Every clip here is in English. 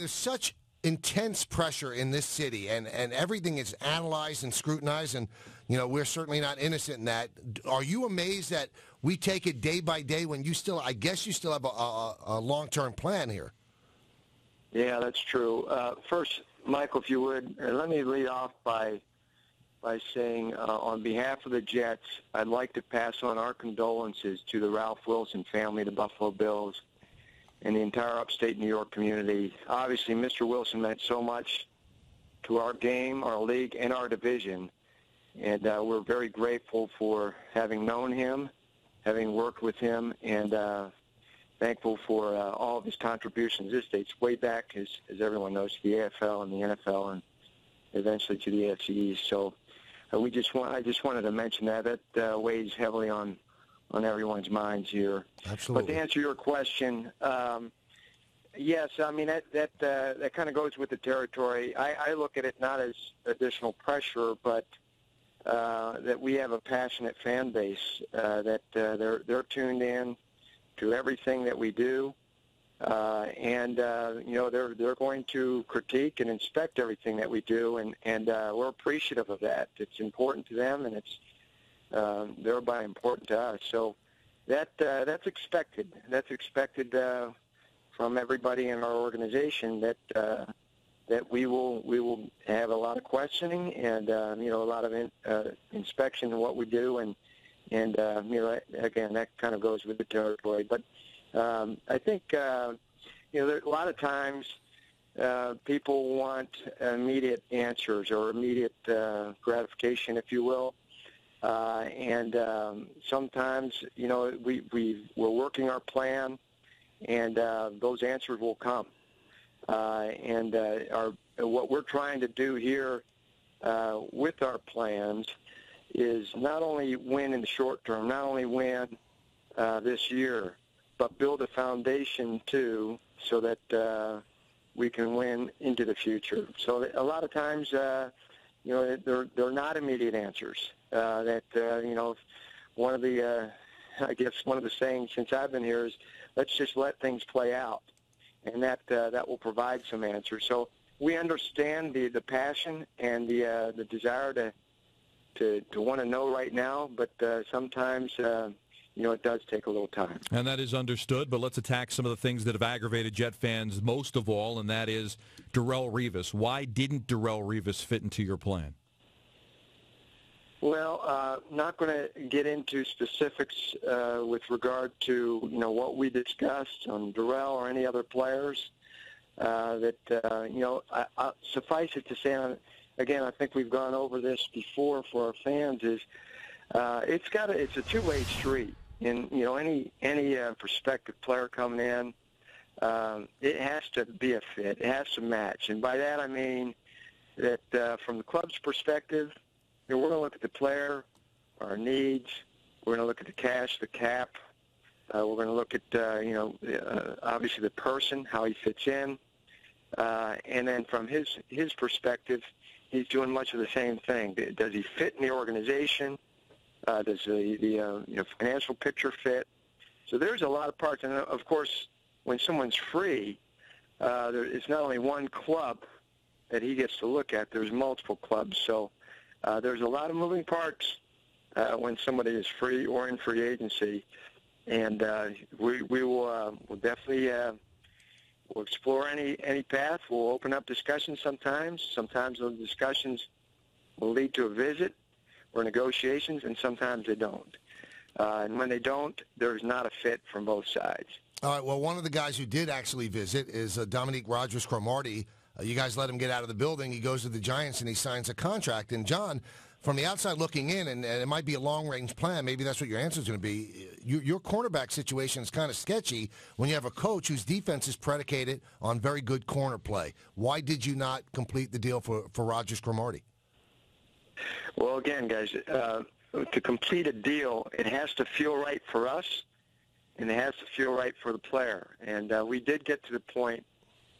There's such intense pressure in this city, and everything is analyzed and scrutinized, and, we're certainly not innocent in that. Are you amazed that we take it day by day when I guess you still have a long-term plan here? Yeah, that's true. First, Michael, if you would, let me lead off by saying on behalf of the Jets, I'd like to pass on our condolences to the Ralph Wilson family, the Buffalo Bills, and the entire upstate New York community. Obviously, Mr. Wilson meant so much to our game, our league, and our division, and we're very grateful for having known him, having worked with him, and thankful for all of his contributions. This dates way back, as everyone knows, to the AFL and the NFL, and eventually to the AFC East. So I just wanted to mention that weighs heavily on everyone's minds here. Absolutely. But to answer your question, yes, I mean that kind of goes with the territory. I look at it not as additional pressure, but that we have a passionate fan base, that they're tuned in to everything that we do, and they're going to critique and inspect everything that we do, and we're appreciative of that. It's important to them, and it's thereby important to us. So that's expected. That's expected from everybody in our organization, that we will have a lot of questioning and a lot of inspection of what we do, and again, that kind of goes with the territory. But I think there a lot of times people want immediate answers or immediate gratification, if you will. And sometimes, we're working our plan, and those answers will come. What we're trying to do here with our plans is not only win in the short term, not only win this year, but build a foundation too, so that we can win into the future. So a lot of times, they're not immediate answers. One of the sayings since I've been here is, let's just let things play out, and that will provide some answers. So we understand the passion and the desire to want to know right now, but sometimes it does take a little time. And that is understood, but let's attack some of the things that have aggravated Jet fans most of all, and that is Darrelle Revis. Why didn't Darrelle Revis fit into your plan? Well, not going to get into specifics with regard to what we discussed on Darrelle or any other players. Suffice it to say, again, I think we've gone over this before for our fans. Is it's a two-way street. And any prospective player coming in, it has to be a fit. It has to match, and by that I mean that from the club's perspective, we're going to look at the player, our needs. We're going to look at the cash, the cap. We're going to look at obviously the person, how he fits in, and then from his perspective, he's doing much of the same thing. Does he fit in the organization? Does the financial picture fit? So there's a lot of parts, and of course, when someone's free, it's not only one club that he gets to look at. There's multiple clubs, so there's a lot of moving parts when somebody is free or in free agency, and we will definitely we'll explore any path. We'll open up discussions sometimes. Sometimes those discussions will lead to a visit or negotiations, and sometimes they don't. And when they don't, there's not a fit from both sides. All right, well, one of the guys who did actually visit is Dominique Rodgers-Cromartie. You guys let him get out of the building. He goes to the Giants, and he signs a contract. And, John, from the outside looking in, and it might be a long-range plan, maybe that's what your answer is going to be, your cornerback situation is kind of sketchy when you have a coach whose defense is predicated on very good corner play. Why did you not complete the deal for Rodgers-Cromartie? Well, again, guys, to complete a deal, it has to feel right for us, and it has to feel right for the player. And we did get to the point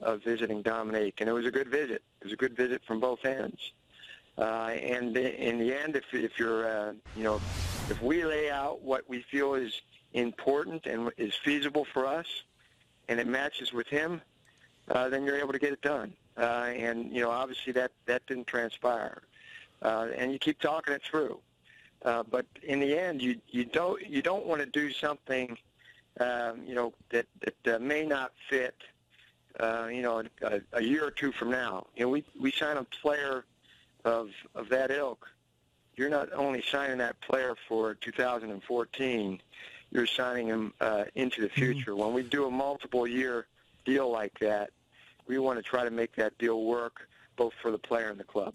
of visiting Dominique, and it was a good visit. It was a good visit from both ends. And in the end, if you're, if we lay out what we feel is important and is feasible for us, and it matches with him, then you're able to get it done. And obviously that didn't transpire. And you keep talking it through. But in the end, you don't want to do something that may not fit. A year or two from now. We sign a player of that ilk. You're not only signing that player for 2014, you're signing him into the future. When we do a multiple-year deal like that, we want to try to make that deal work both for the player and the club.